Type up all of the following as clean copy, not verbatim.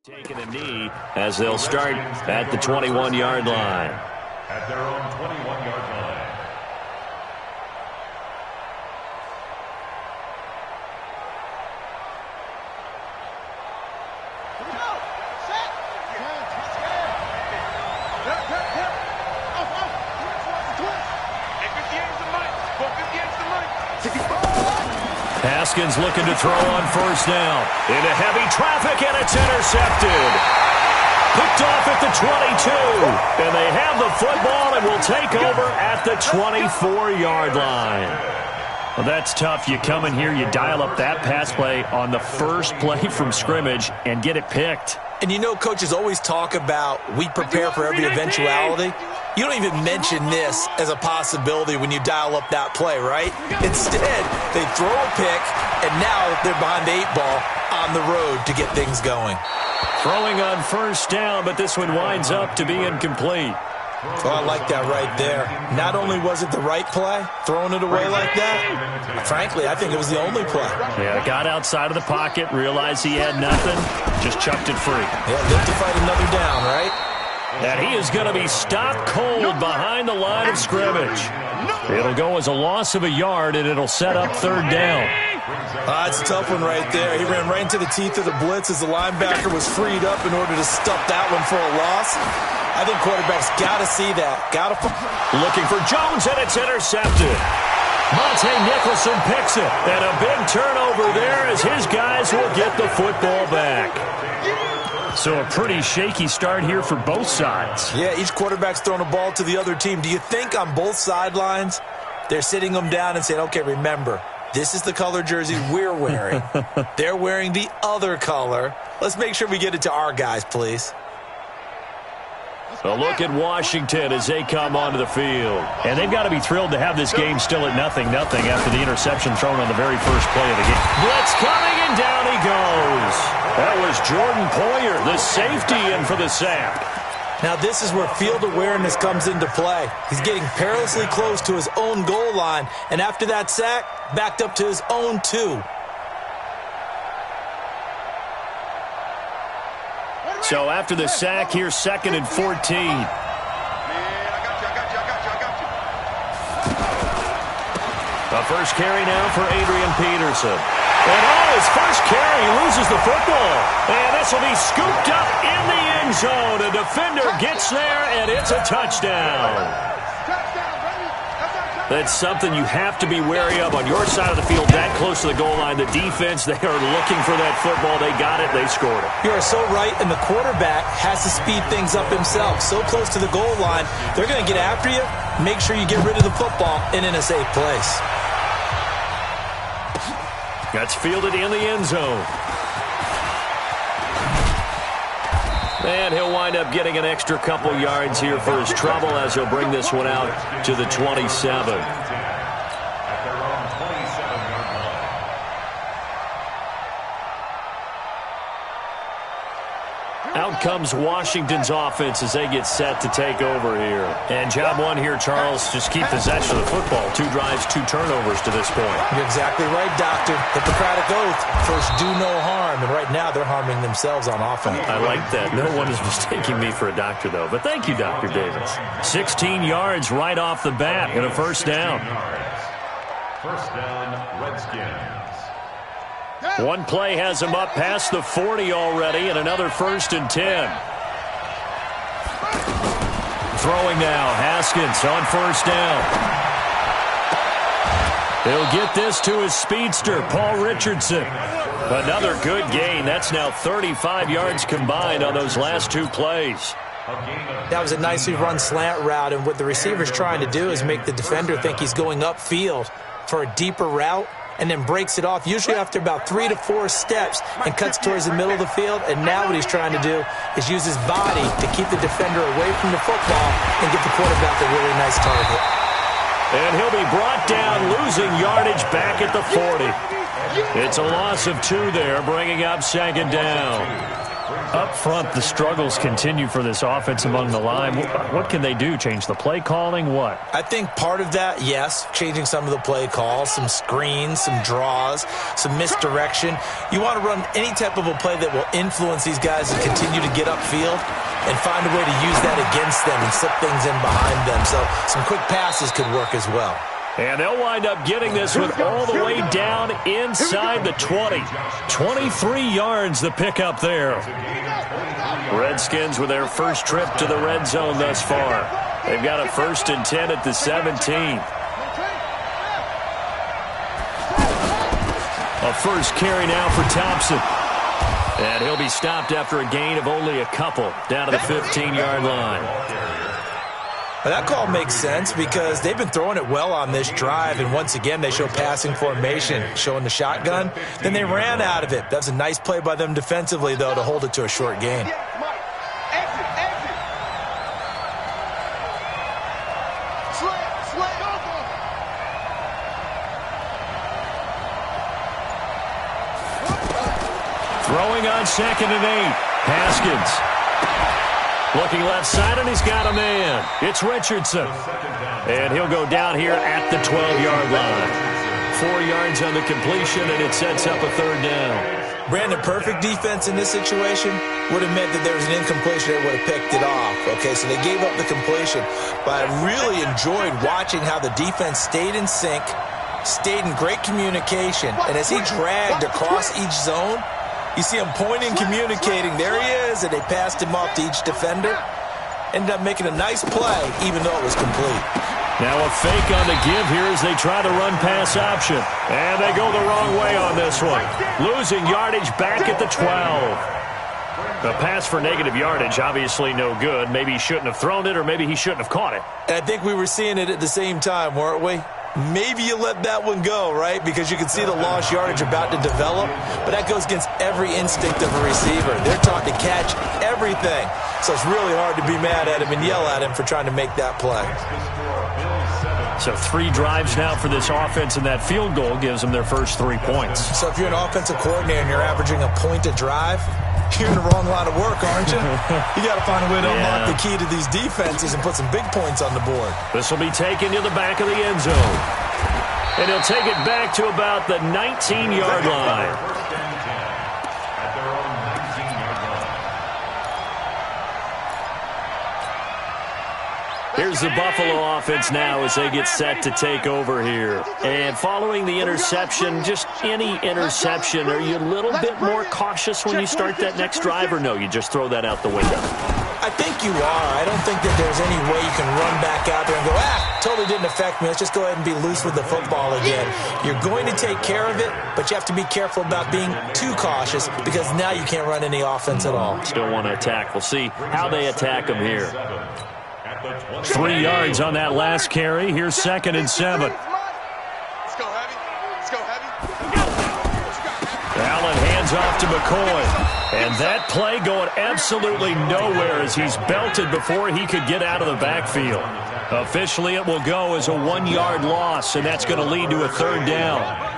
Taking a knee as they'll start at the 21-yard line. At their own 21-yard line. Haskins looking to throw on first down. Into heavy traffic, and it's intercepted. Picked off at the 22. And they have the football and will take over at the 24-yard line. Well, that's tough. You come in here, you dial up that pass play on the first play from scrimmage and get it picked. And you know, coaches always talk about we prepare for every eventuality. You don't even mention this as a possibility when you dial up that play, right? Instead, they throw a pick, and now they're behind the 8-ball on the road to get things going. Throwing on first down, but this one winds up to be incomplete. Oh, I like that right there. Not only was it the right play, throwing it away like that, frankly, I think it was the only play. Yeah, got outside of the pocket, realized he had nothing, just chucked it free. Yeah, live to fight another down, right? And he is going to be stopped cold behind the line of scrimmage. It'll go as a loss of a yard, and it'll set up third down. It's a tough one right there. He ran right into the teeth of the blitz as the linebacker was freed up in order to stuff that one for a loss. I think quarterbacks got to see that. Looking for Jones, and it's intercepted. Monte Nicholson picks it, and a big turnover there as his guys will get the football back. So a pretty shaky start here for both sides. Yeah, each quarterback's throwing a ball to the other team. Do you think on both sidelines they're sitting them down and saying, okay, remember, this is the color jersey we're wearing. They're wearing the other color. Let's make sure we get it to our guys, please. A look at Washington as they come onto the field. And they've got to be thrilled to have this game still at 0-0 after the interception thrown on the very first play of the game. Blitz coming, and down he goes. That was Jordan Poyer, the safety, in for the sack. Now this is where field awareness comes into play. He's getting perilously close to his own goal line, and after that sack, backed up to his own 2. So after the sack, here's 2nd and 14. The first carry now for Adrian Peterson. And his first carry, loses the football. And this will be scooped up in the end zone. A defender gets there, and it's a touchdown. That's something you have to be wary of on your side of the field, that close to the goal line. The defense, they are looking for that football. They got it. They scored it. You are so right, and the quarterback has to speed things up himself. So close to the goal line, they're going to get after you. Make sure you get rid of the football and in a safe place. That's fielded in the end zone. And he'll wind up getting an extra couple yards here for his trouble as he'll bring this one out to the 27. Out comes Washington's offense as they get set to take over here. And job one here, Charles, just keep possession of the football. 2 drives, 2 turnovers to this point. You're exactly right, Doctor. Hippocratic oath. First, do no harm. And right now, they're harming themselves on offense. I like that. No one is mistaking me for a doctor, though. But thank you, Dr. Davis. 16 yards right off the bat and a first down. First down, Redskins. One play has him up past the 40 already, and another 1st and 10. Throwing now, Haskins on first down. He'll get this to his speedster, Paul Richardson. Another good gain. That's now 35 yards combined on those last 2 plays. That was a nicely run slant route, and what the receiver's trying to do is make the defender think he's going upfield for a deeper route, and then breaks it off, usually after about 3 to 4 steps, and cuts towards the middle of the field. And now what he's trying to do is use his body to keep the defender away from the football and get the quarterback a really nice target. And he'll be brought down, losing yardage back at the 40. It's a loss of 2 there, bringing up 2nd down. Up front, the struggles continue for this offense among the line. What can they do? Change the play calling? What? I think part of that, yes, changing some of the play calls, some screens, some draws, some misdirection. You want to run any type of a play that will influence these guys and continue to get upfield and find a way to use that against them and slip things in behind them. So some quick passes could work as well. And they'll wind up getting this one all the way down inside the 20. 23 yards the pickup there. Redskins with their first trip to the red zone thus far. They've got a 1st and 10 at the 17. A first carry now for Thompson. And he'll be stopped after a gain of only a couple down to the 15-yard line. That call makes sense because they've been throwing it well on this drive, and once again they show passing formation, showing the shotgun. Then they ran out of it. That's a nice play by them defensively, though, to hold it to a short gain. Throwing on 2nd and 8. Haskins. Looking left side, and he's got a man. It's Richardson. And he'll go down here at the 12-yard line. 4 yards on the completion, and it sets up a 3rd down. Brandon, perfect defense in this situation would have meant that there was an incompletion that would have picked it off. Okay, so they gave up the completion. But I really enjoyed watching how the defense stayed in sync, stayed in great communication, and as he dragged across each zone, you see him pointing, communicating. There he is, and they passed him off to each defender. Ended up making a nice play, even though it was complete. Now a fake on the give here as they try to run pass option. And they go the wrong way on this one. Losing yardage back at the 12. The pass for negative yardage, obviously no good. Maybe he shouldn't have thrown it, or maybe he shouldn't have caught it. And I think we were seeing it at the same time, weren't we? Maybe you let that one go, right? Because you can see the lost yardage about to develop, but that goes against every instinct of a receiver. They're trying to catch everything. So it's really hard to be mad at him and yell at him for trying to make that play. So 3 drives now for this offense, and that field goal gives them their first 3 points. So if you're an offensive coordinator and you're averaging a point a drive, you're in the wrong line of work, aren't you? You got to find a way to unlock the key to these defenses and put some big points on the board. This will be taken to the back of the end zone. And he'll take it back to about the 19-yard line. Here's the Buffalo offense now as they get set to take over here. And following the interception, just any interception, are you a little bit more cautious when you start that next drive, or no, you just throw that out the window? I think you are. I don't think that there's any way you can run back out there and go, totally didn't affect me. Let's just go ahead and be loose with the football again. You're going to take care of it, but you have to be careful about being too cautious because now you can't run any offense at all. Still want to attack. We'll see how they attack them here. 3 yards on that last carry. Here's 2nd and 7. Let's go heavy. Let's go heavy. Allen hands off to McCoy. And that play going absolutely nowhere as he's belted before he could get out of the backfield. Officially, it will go as a 1-yard loss, and that's going to lead to a 3rd down.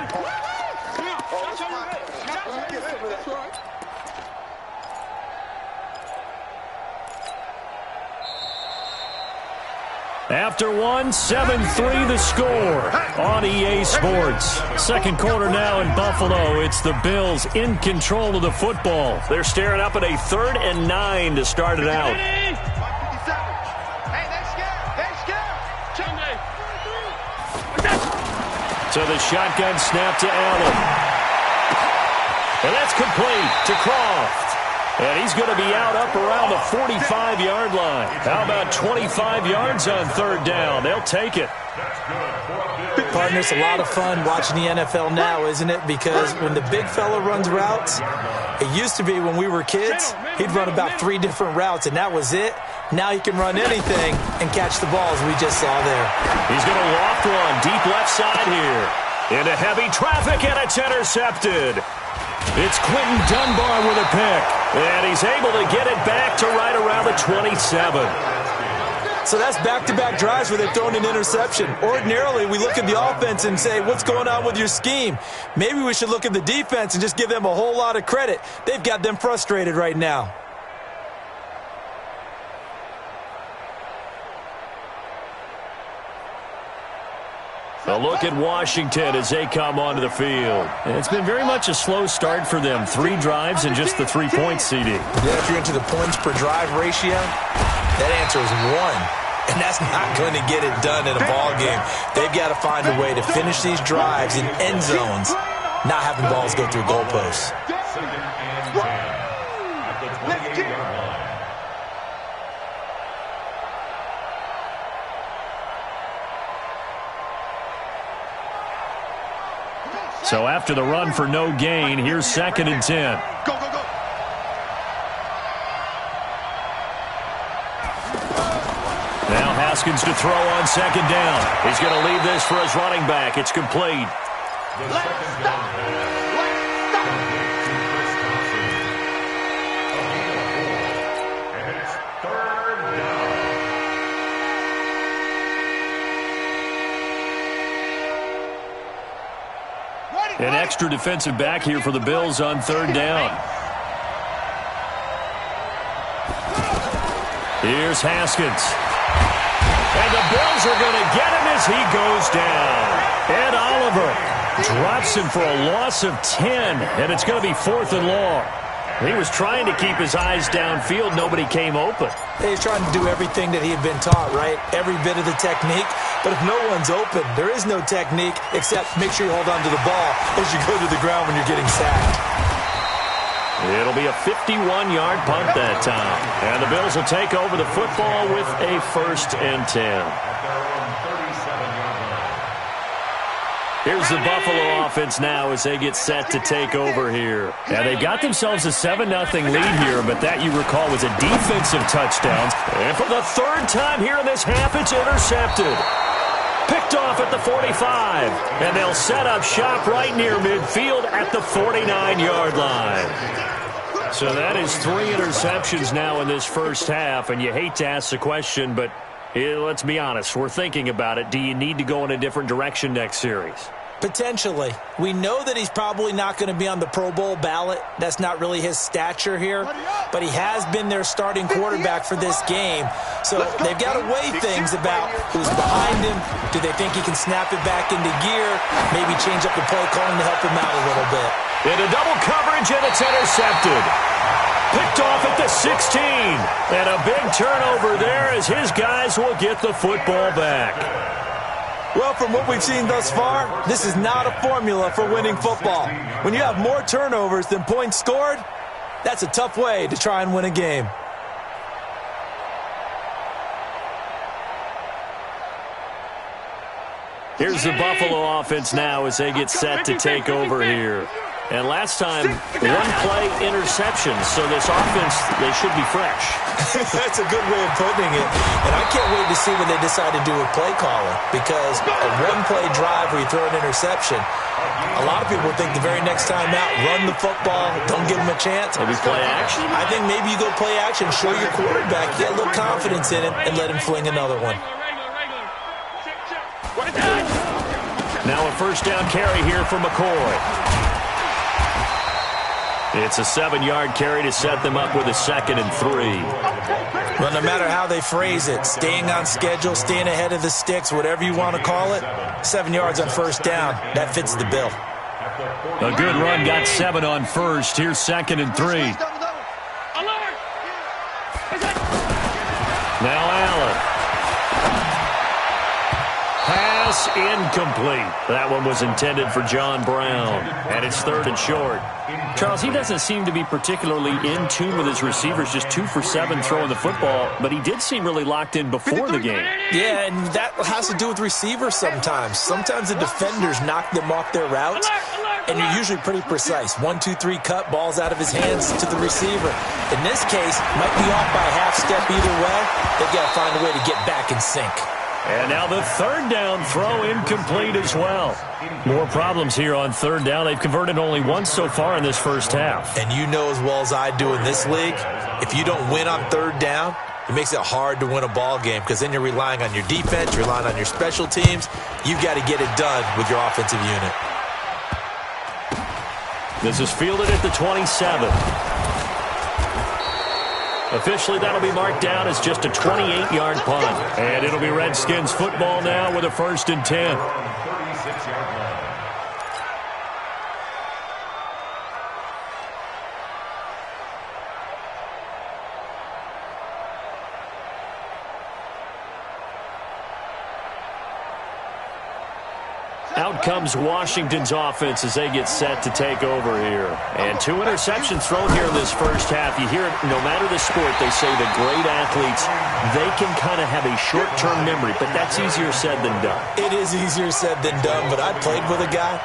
After 1, 7-3 the score on EA Sports. Second quarter now in Buffalo. It's the Bills in control of the football. They're staring up at a 3rd and 9 to start it out. So the shotgun snap to Allen. And that's complete to Croft. And he's going to be out up around the 45-yard line. How about 25 yards on 3rd down? They'll take it. Partner, it's a lot of fun watching the NFL now, isn't it? Because when the big fella runs routes, it used to be when we were kids, he'd run about 3 different routes, and that was it. Now he can run anything and catch the balls we just saw there. He's going to loft one deep left side here. Into heavy traffic, and it's intercepted. It's Quentin Dunbar with a pick, and he's able to get it back to right around the 27. So that's back-to-back drives where they've thrown an interception. Ordinarily, we look at the offense and say, what's going on with your scheme? Maybe we should look at the defense and just give them a whole lot of credit. They've got them frustrated right now. A look at Washington as they come onto the field. It's been very much a slow start for them. 3 drives and just the 3 points, CD. Yeah, if you're into the points per drive ratio, that answer is 1. And that's not going to get it done in a ball game. They've got to find a way to finish these drives in end zones, not having balls go through goalposts. Second and 10 at the 28-yard line. So after the run for no gain, here's 2nd and 10. Go, go, go. Now Haskins to throw on 2nd down. He's going to leave this for his running back. It's complete. The second down pass complete to Chris Thompson. A gain of 4. And it's 3rd down. An extra defensive back here for the Bills on 3rd down. Here's Haskins. And the Bills are going to get him as he goes down. Ed Oliver drops him for a loss of 10, and it's going to be 4th and long. He was trying to keep his eyes downfield. Nobody came open. He's trying to do everything that he had been taught, right? Every bit of the technique. But if no one's open, there is no technique except make sure you hold on to the ball as you go to the ground when you're getting sacked. It'll be a 51-yard punt that time. And the Bills will take over the football with a 1st and 10. Here's the Buffalo offense now as they get set to take over here. And they've got themselves a 7-0 lead here, but that, you recall, was a defensive touchdown. And for the 3rd time here in this half, it's intercepted. Picked off at the 45. And they'll set up shop right near midfield at the 49-yard line. So that is 3 interceptions now in this first half. And you hate to ask the question, but let's be honest. We're thinking about it. Do you need to go in a different direction next series? Potentially. We know that he's probably not going to be on the Pro Bowl ballot. That's not really his stature here. But he has been their starting quarterback for this game. So they've got to weigh things about who's behind him. Do they think he can snap it back into gear? Maybe change up the play calling to help him out a little bit. Into double coverage, and it's intercepted. Picked off at the 16. And a big turnover there as his guys will get the football back. Well, from what we've seen thus far, this is not a formula for winning football. When you have more turnovers than points scored, that's a tough way to try and win a game. Here's the Buffalo offense now as they get set to take over here. And last time, 1-play interception. So this offense, they should be fresh. That's a good way of putting it. And I can't wait to see what they decide to do with play calling. Because a 1-play drive where you throw an interception, a lot of people think the very next time out, run the football, don't give them a chance. Maybe play action? I think maybe you go play action, show your quarterback, get a little confidence in him, and let him fling another one. Now a 1st down carry here for McCoy. It's a 7-yard carry to set them up with a 2nd and 3. Well, no matter how they phrase it, staying on schedule, staying ahead of the sticks, whatever you want to call it, 7 yards on 1st down, that fits the bill. A good run, got 7 on 1st. Here's 2nd and 3. Now Allen. Pass incomplete. That one was intended for John Brown. And it's 3rd and short. Charles, he doesn't seem to be particularly in tune with his receivers, just 2 for 7 throwing the football, but he did seem really locked in before the game. Yeah, and that has to do with receivers sometimes. Sometimes the defenders knock them off their routes, and you're usually pretty precise. 1, 2, 3 cut, balls out of his hands to the receiver. In this case, might be off by a half step either way. They've got to find a way to get back in sync. And now the third down throw incomplete as well. More problems here on third down. They've converted only once so far in this first half. And you know as well as I do in this league, if you don't win on third down, it makes it hard to win a ball game because then you're relying on your defense, you're relying on your special teams. You've got to get it done with your offensive unit. This is fielded at the 27. Officially, that'll be marked down as just a 28-yard punt. And it'll be Redskins football now with a 1st and 10. 36-yard line. Out comes Washington's offense as they get set to take over here. And 2 interceptions thrown here in this first half. You hear it, no matter the sport, they say the great athletes, they can kind of have a short-term memory, but that's easier said than done. It is easier said than done, but I played with a guy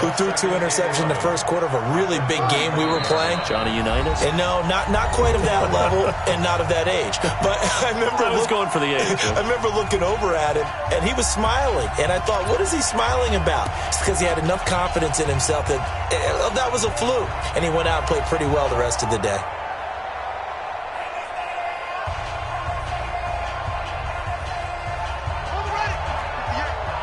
who threw 2 interceptions in the first quarter of a really big game we were playing. Johnny Unitas? And no, not quite of that level and not of that age. But I was going for the age. I remember looking over at him, and he was smiling. And I thought, what is he smiling about? It's because he had enough confidence in himself that that was a fluke. And he went out and played pretty well the rest of the day.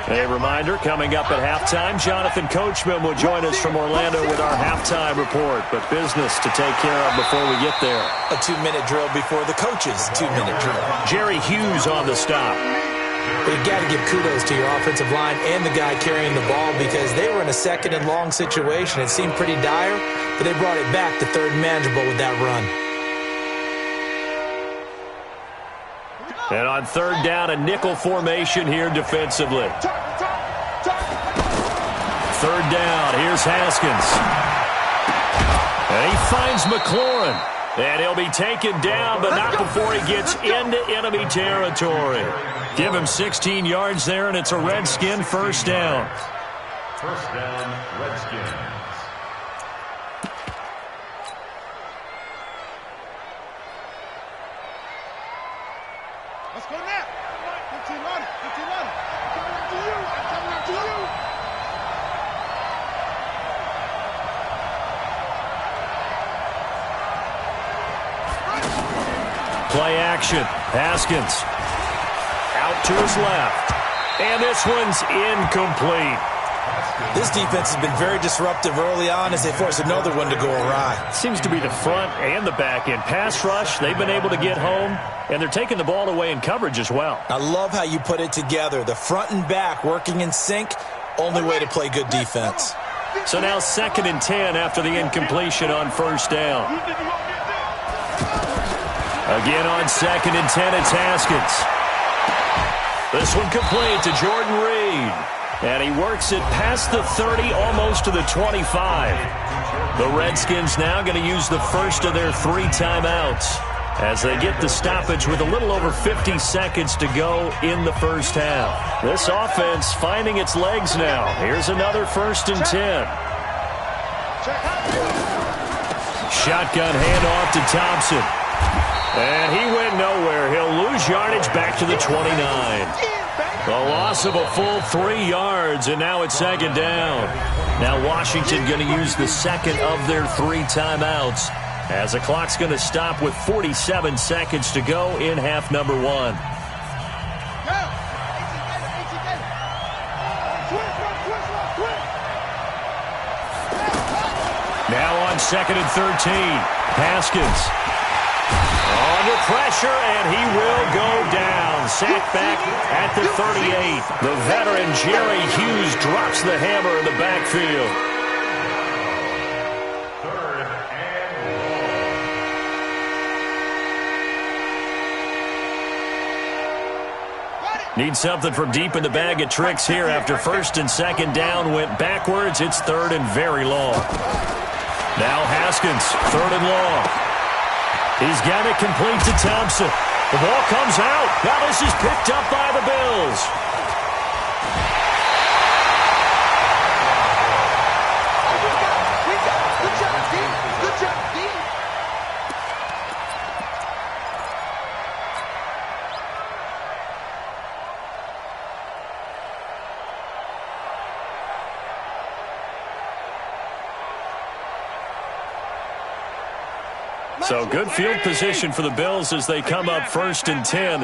A reminder, coming up at halftime, Jonathan Coachman will join us from Orlando with our halftime report. But business to take care of before we get there. A 2-minute drill before the coach's 2-minute drill. Jerry Hughes on the stop. But you got to give kudos to your offensive line and the guy carrying the ball because they were in a 2nd and long situation. It seemed pretty dire, but they brought it back to 3rd and manageable with that run. And on 3rd down, a nickel formation here defensively. 3rd down, here's Haskins. And he finds McLaurin. And he'll be taken down, but not before he gets into enemy territory. Give him 16 yards there, and it's a Redskin 1st down. 1st down, Redskins. Let's go now. 15 on it. 15 on it. I'm coming after you. I'm coming after you. Play action. Haskins out to his left. And this one's incomplete. This defense has been very disruptive early on as they force another one to go awry. Seems to be the front and the back end. Pass rush, they've been able to get home, and they're taking the ball away in coverage as well. I love how you put it together. The front and back working in sync, only way to play good defense. So now 2nd and 10 after the incompletion on 1st down. Again on 2nd and 10, it's Haskins. This one complete to Jordan Reed. And he works it past the 30, almost to the 25. The Redskins now going to use the first of their 3 timeouts as they get the stoppage with a little over 50 seconds to go in the first half. This offense finding its legs now. Here's another 1st and 10. Shotgun handoff to Thompson. And he went nowhere. He'll lose yardage back to the 29. The loss of a full 3 yards, and now it's 2nd down. Now Washington going to use the 2nd of their 3 timeouts as the clock's going to stop with 47 seconds to go in half number 1. Now on 2nd and 13, Haskins. Under pressure, and he will go down. Sacked back at the 38. The veteran Jerry Hughes drops the hammer in the backfield. 3rd and long. Need something from deep in the bag of tricks here after 1st and 2nd down went backwards. It's 3rd and very long. Now Haskins, 3rd and long. He's got it complete to Thompson. The ball comes out. Now this is picked up by the Bills. Good job, D. Good job, D. So good field position for the Bills as they come up 1st and 10.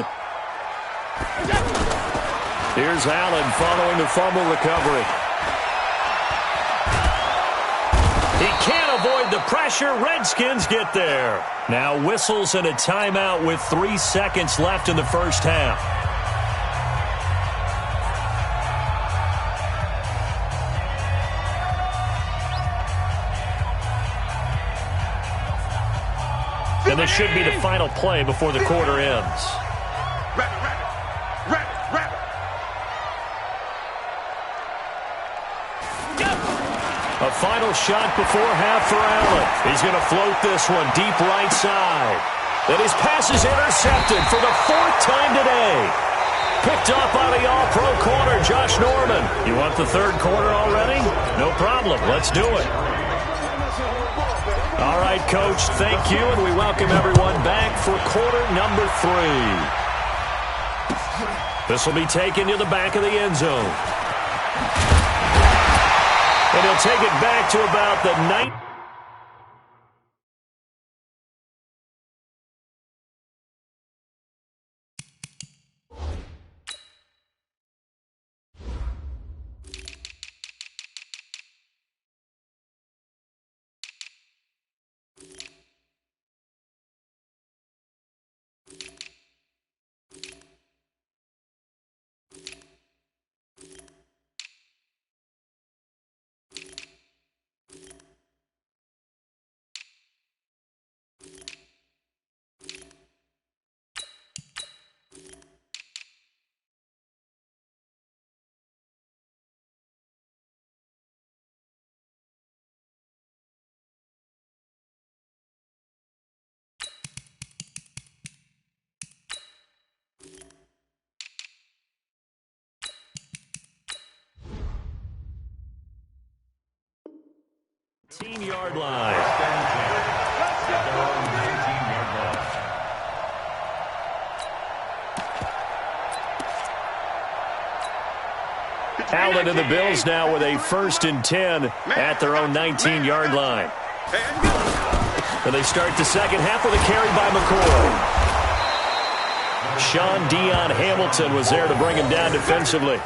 Here's Allen following the fumble recovery. He can't avoid the pressure. Redskins get there. Now whistles and a timeout with 3 seconds left in the first half. And this should be the final play before the quarter ends. A final shot before half for Allen. He's going to float this one deep right side. And his pass is intercepted for the 4th time today. Picked up by the all-pro corner, Josh Norman. You want the 3rd quarter already? No problem. Let's do it. All right, Coach, thank you, and we welcome everyone back for quarter number 3. This will be taken to the back of the end zone. And he'll take it back to about the 9. Yard line. Allen and the Bills now with a 1st and 10 at their own 19-yard line. And they start the second half with a carry by McCoy. Sean Dion Hamilton was there to bring him down defensively.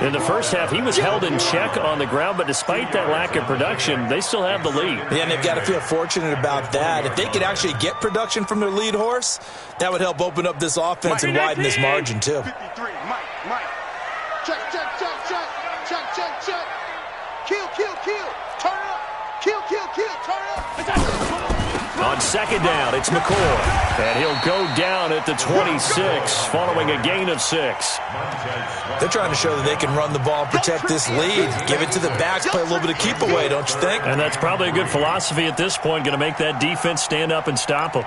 In the first half, he was held in check on the ground, but despite that lack of production, they still have the lead. Yeah, and they've got to feel fortunate about that. If they could actually get production from their lead horse, that would help open up this offense and widen this margin, too. 53, Mike. Check. Kill. Turn up. Kill. Turn up. On second down, it's McCoy. And he'll go down at the 26, following a gain of 6. They're trying to show that they can run the ball and protect this lead. Give it to the backs, play a little bit of keep away, don't you think? And that's probably a good philosophy at this point, going to make that defense stand up and stop them.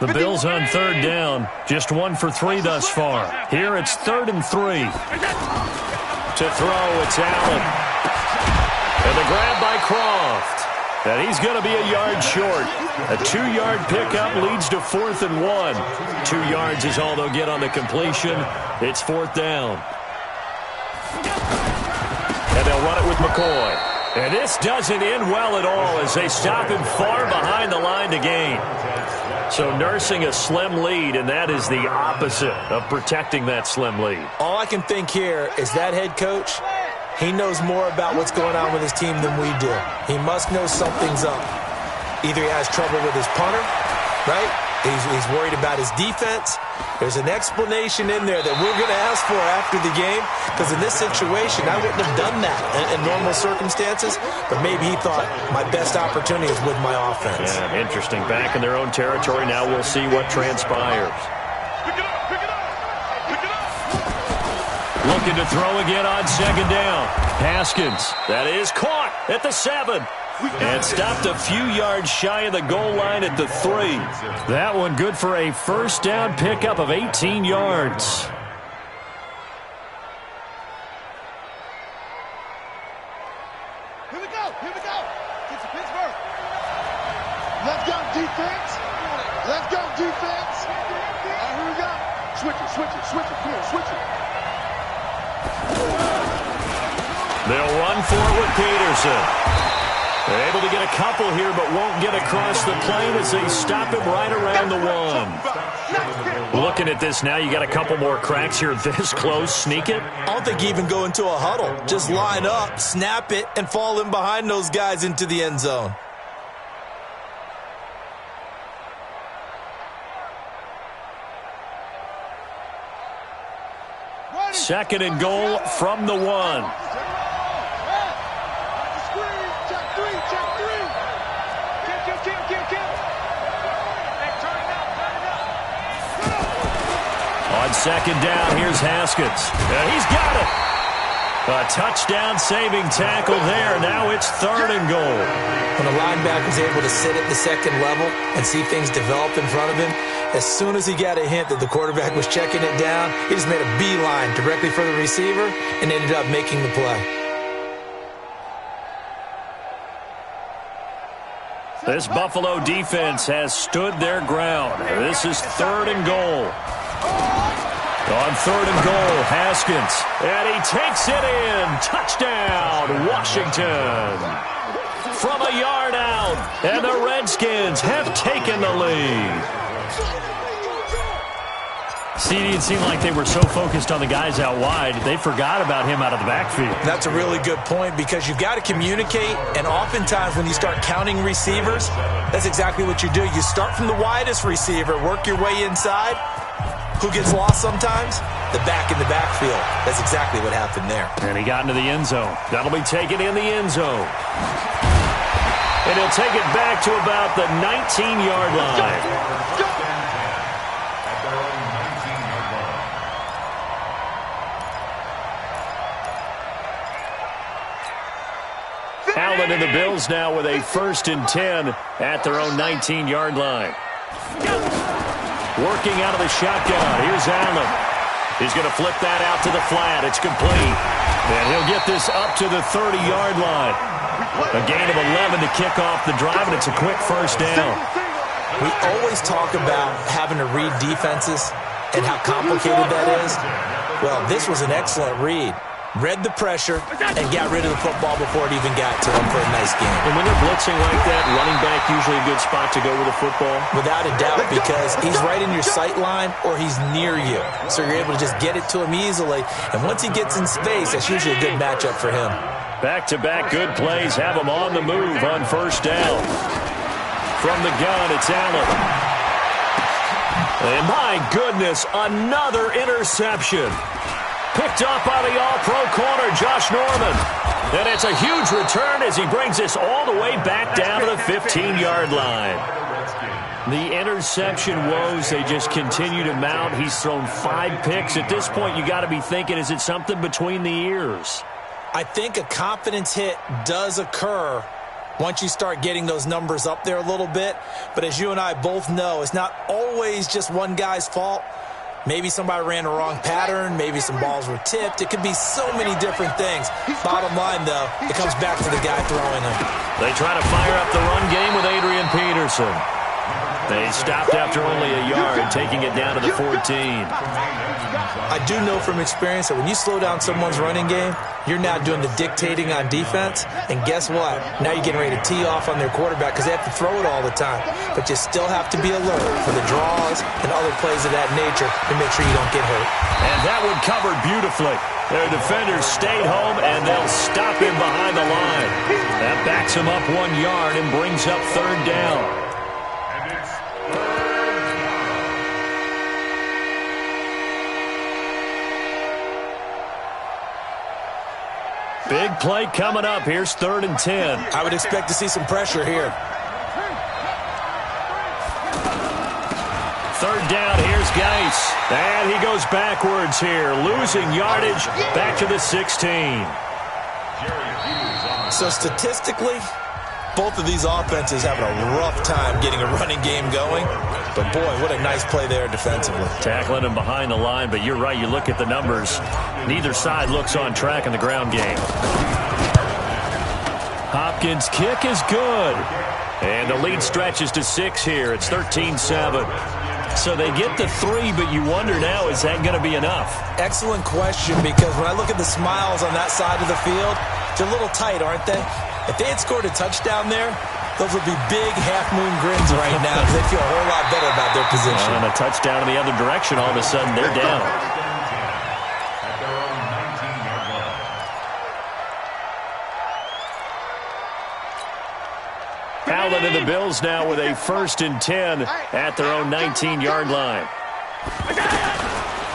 The Bills on 3rd down, just 1 for 3 thus far. Here it's 3rd and 3. To throw, it's Allen. And the grab by Croft. And he's going to be a yard short. A 2-yard pickup leads to 4th and 1. 2 yards is all they'll get on the completion. It's 4th down. And they'll run it with McCoy. And this doesn't end well at all as they stop him far behind the line to gain. So nursing a slim lead, and that is the opposite of protecting that slim lead. All I can think here is that head coach, he knows more about what's going on with his team than we do. He must know something's up. Either he has trouble with his punter, right? He's worried about his defense. There's an explanation in there that we're going to ask for after the game, because in this situation, I wouldn't have done that in normal circumstances, but maybe he thought my best opportunity is with my offense. Yeah, interesting. Back in their own territory. Now we'll see what transpires. Pick it up. Looking to throw again on second down. Haskins. That is caught at the 7. And stopped a few yards shy of the goal line at the 3. That one good for a first down pickup of 18 yards. Here we go. Get to Pittsburgh. Let's go, defense. switch it. Come on, switch it. They'll run for it with Peterson. They're able to get a couple here, but won't get across the plane as they stop him right around the one. Looking at this now, you got a couple more cracks here this close. Sneak it? I don't think you even go into a huddle. Just line up, snap it, and fall in behind those guys into the end zone. Second and goal from the one. On second down, here's Haskins. And he's got it. A touchdown-saving tackle there. Now it's third and goal. When a linebacker's able to sit at the second level and see things develop in front of him, as soon as he got a hint that the quarterback was checking it down, he just made a beeline directly for the receiver and ended up making the play. This Buffalo defense has stood their ground. This is third and goal. On third and goal, Haskins. And he takes it in. Touchdown, Washington. From a yard out. And the Redskins have taken the lead. See, it seemed like they were so focused on the guys out wide, they forgot about him out of the backfield. That's a really good point because you've got to communicate, and oftentimes when you start counting receivers, that's exactly what you do. You start from the widest receiver, work your way inside. Who gets lost sometimes? The back in the backfield. That's exactly what happened there. And he got into the end zone. That'll be taken in the end zone. And he'll take it back to about the 19-yard line. Allen and the Bills now with a 1st and 10 at their own 19-yard line. Working out of the shotgun. Here's Allen. He's going to flip that out to the flat. It's complete. And he'll get this up to the 30-yard line. A gain of 11 to kick off the drive, and it's a quick first down. We always talk about having to read defenses and how complicated that is. Well, this was an excellent read. Read the pressure and got rid of the football before it even got to him for a nice game. And when they're blitzing like that, running back usually a good spot to go with the football? Without a doubt, because he's right in your sight line or he's near you. So you're able to just get it to him easily. And once he gets in space, that's usually a good matchup for him. Back-to-back good plays have him on the move on first down. From the gun, it's Allen. And my goodness, another interception. Picked up by the all-pro corner, Josh Norman. And it's a huge return as he brings this all the way back down to the 15-yard line. The interception woes, they just continue to mount. He's thrown 5 picks. At this point, you got to be thinking, is it something between the ears? I think a confidence hit does occur once you start getting those numbers up there a little bit. But as you and I both know, it's not always just one guy's fault. Maybe somebody ran the wrong pattern. Maybe some balls were tipped. It could be so many different things. Bottom line, though, it comes back to the guy throwing them. They try to fire up the run game with Adrian Peterson. They stopped after only a yard, taking it down to the 14. I do know from experience that when you slow down someone's running game, you're now doing the dictating on defense. And guess what? Now you're getting ready to tee off on their quarterback because they have to throw it all the time. But you still have to be alert for the draws and other plays of that nature to make sure you don't get hurt. And that one covered beautifully. Their defenders stayed home, and they'll stop him behind the line. That backs him up 1 yard and brings up third down. Big play coming up. Here's 3rd and 10. I would expect to see some pressure here. 3rd down, here's Geis. And he goes backwards here, losing yardage back to the 16. So statistically, both of these offenses having a rough time getting a running game going. But, boy, what a nice play there defensively. Tackling him behind the line, but you're right. You look at the numbers. Neither side looks on track in the ground game. Hopkins' kick is good. And the lead stretches to 6 here. It's 13-7. So they get the 3, but you wonder now, is that going to be enough? Excellent question, because when I look at the smiles on that side of the field, they're a little tight, aren't they? If they had scored a touchdown there, those would be big half-moon grins right now because they feel a whole lot better about their position. And a touchdown in the other direction, all of a sudden they're down. At their own 19-yard line. Allen and the Bills now with a 1st and 10 at their own 19-yard line.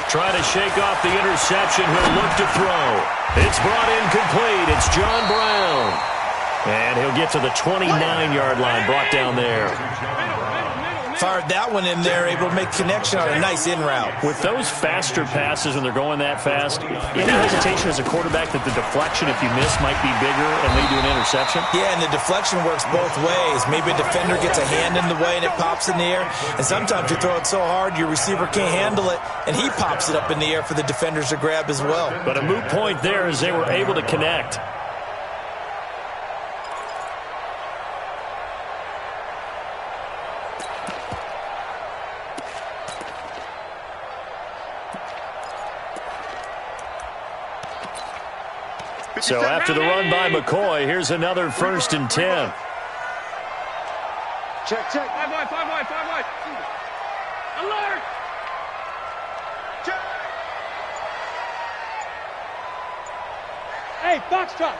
Trying to shake off the interception. He'll look to throw. It's brought in complete. It's John Brown. And he'll get to the 29-yard line, brought down there. Fired that one in there, able to make connection on a nice in route. With those faster passes and they're going that fast, any hesitation as a quarterback that the deflection, if you miss, might be bigger and lead to an interception? Yeah, and the deflection works both ways. Maybe a defender gets a hand in the way and it pops in the air. And sometimes you throw it so hard your receiver can't handle it, and he pops it up in the air for the defenders to grab as well. But a moot point there as they were able to connect. So after the run by McCoy, here's another 1st and 10. Check. 5 wide. Alert! Check! Hey, box truck.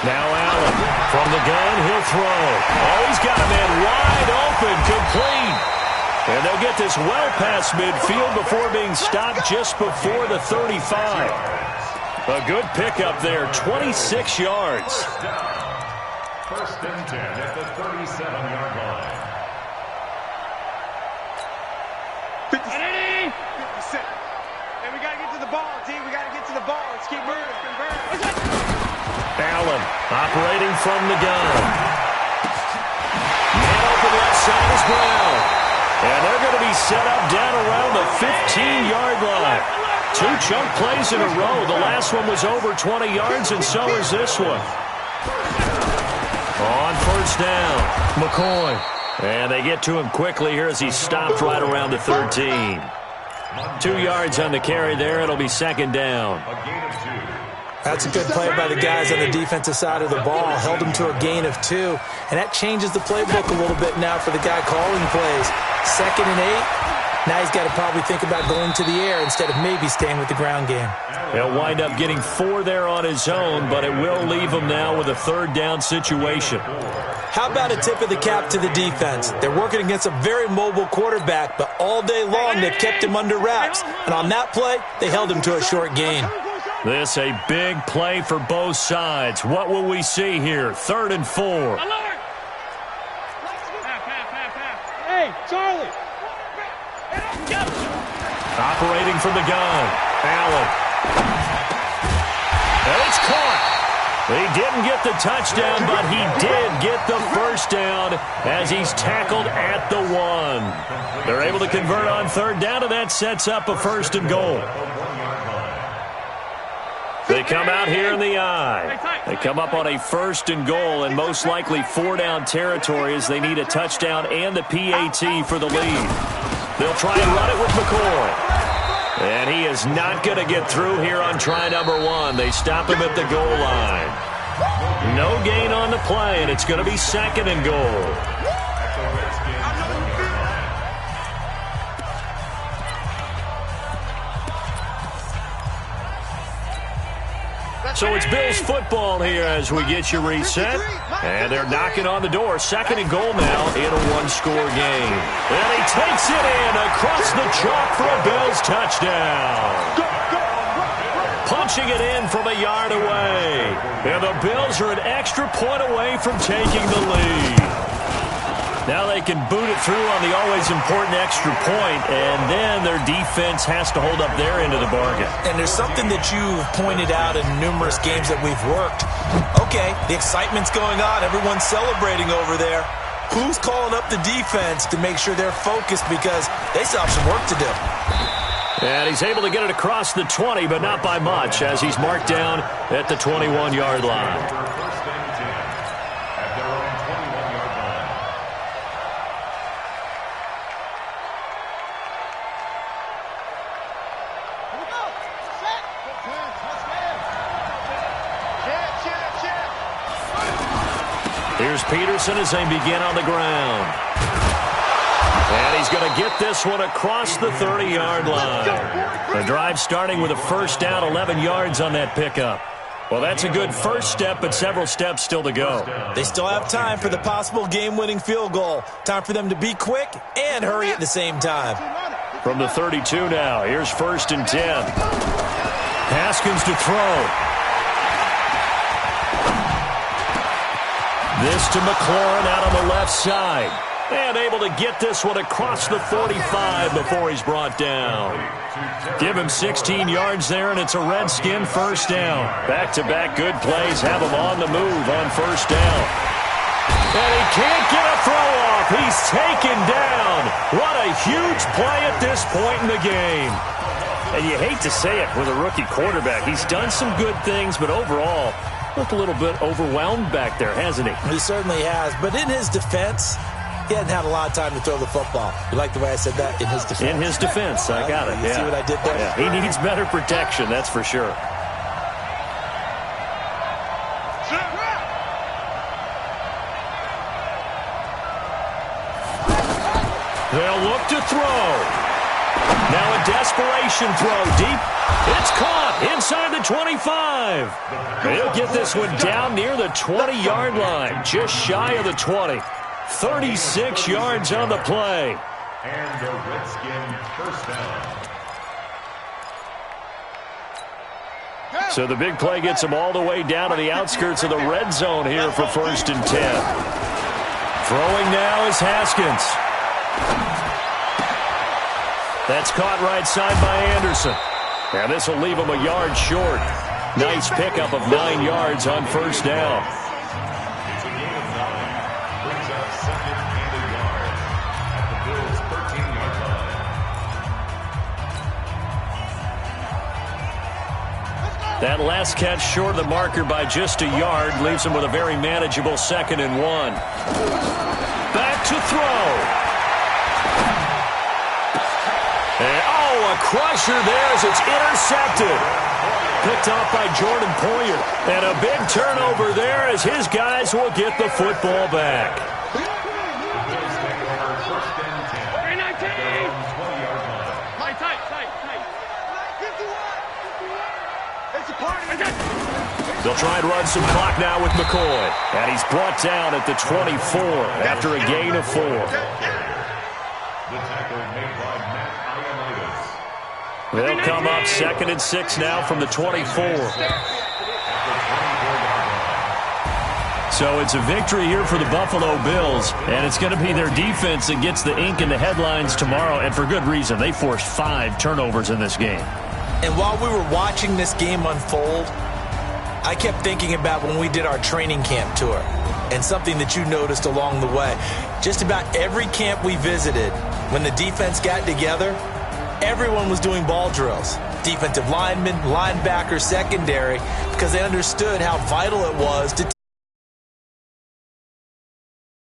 Now Allen from the gun, he'll throw. Oh, he's got a man wide open, complete. And they'll get this well past midfield before being stopped just before the 35. A good pickup there, 26 yards. 1st and 10 at the 37-yard line. 56. Hey, we got to get to the ball, T. We got to get to the ball. Let's keep moving. Allen operating from the gun. Man open left side is Brown. And they're going to be set up down around the 15-yard line. 2 chunk plays in a row. The last one was over 20 yards, and so is this one. On 1st down, McCoy. And they get to him quickly here as he's stopped right around the 13. 2 yards on the carry there. It'll be 2nd down. A gain of 2. That's a good play by the guys on the defensive side of the ball. Held him to a gain of 2. And that changes the playbook a little bit now for the guy calling plays. 2nd and 8. Now he's got to probably think about going to the air instead of maybe staying with the ground game. He'll wind up getting 4 there on his own, but it will leave him now with a 3rd down situation. How about a tip of the cap to the defense? They're working against a very mobile quarterback, but all day long they've kept him under wraps. And on that play, they held him to a short gain. This a big play for both sides. What will we see here? 3rd and 4. Alert! Hey, Charlie! Operating from the gun. Allen. And it's caught. He didn't get the touchdown, but he did get the 1st down as he's tackled at the 1. They're able to convert on 3rd down, and that sets up a 1st and goal. They come out here in the eye. They come up on a 1st and goal, and most likely 4-down territory as they need a touchdown and the PAT for the lead. They'll try and run it with McCoy. And he is not going to get through here on try number 1. They stop him at the goal line. No gain on the play, and it's going to be 2nd and goal. So it's Bills football here as we get you reset. And they're knocking on the door. 2nd and goal now in a 1-score game. And he takes it in across the chalk for a Bills touchdown. Punching it in from a yard away. And the Bills are an extra point away from taking the lead. Now they can boot it through on the always important extra point, and then their defense has to hold up their end of the bargain. And there's something that you've pointed out in numerous games that we've worked. Okay, the excitement's going on. Everyone's celebrating over there. Who's calling up the defense to make sure they're focused because they still have some work to do? And he's able to get it across the 20, but not by much, as he's marked down at the 21-yard line. Here's Peterson as they begin on the ground. And he's going to get this one across the 30-yard line. The drive starting with a first down, 11 yards on that pickup. Well, that's a good first step, but several steps still to go. They still have time for the possible game-winning field goal. Time for them to be quick and hurry at the same time. From the 32 now, here's 1st and 10. Haskins to throw. This to McLaurin out on the left side. And able to get this one across the 45 before he's brought down. Give him 16 yards there, and it's a Redskin first down. Back-to-back good plays have him on the move on first down. And he can't get a throw off. He's taken down. What a huge play at this point in the game. And you hate to say it with a rookie quarterback. He's done some good things, but overall, looked a little bit overwhelmed back there, hasn't he? He certainly has. But in his defense, he hadn't had a lot of time to throw the football. You like the way I said that? In his defense. In his defense. I got it. You see what I did there? Yeah. He needs better protection, that's for sure. They'll look to throw. Now a desperation throw deep. It's caught inside the 25. They'll get this one down near the 20-yard line, just shy of the 20. 36 yards on the play. And the Redskin first down. So the big play gets them all the way down to the outskirts of the red zone here for 1st and 10. Throwing now is Haskins. That's caught right side by Anderson. And this will leave him a yard short. Nice pickup of 9 yards on first down. It's a gain of 9. Brings up 2nd and a yard at the Bills' 13-yard line. That last catch short of the marker by just a yard leaves him with a very manageable 2nd and 1. Back to throw. And, a crusher there as it's intercepted. Picked off by Jordan Poyer. And a big turnover there as his guys will get the football back. The Bills take over 1st and 10. At their own 20-yard line. They'll try and run some clock now with McCoy. And he's brought down at the 24 after a gain of 4. The tackle made by Matt Ioannidis. They'll come up 2nd and 6 now from the 24. So it's a victory here for the Buffalo Bills, and it's going to be their defense that gets the ink in the headlines tomorrow, and for good reason. They forced 5 turnovers in this game. And while we were watching this game unfold, I kept thinking about when we did our training camp tour and something that you noticed along the way. Just about every camp we visited, when the defense got together, everyone was doing ball drills. Defensive linemen, linebackers, secondary, because they understood how vital it was to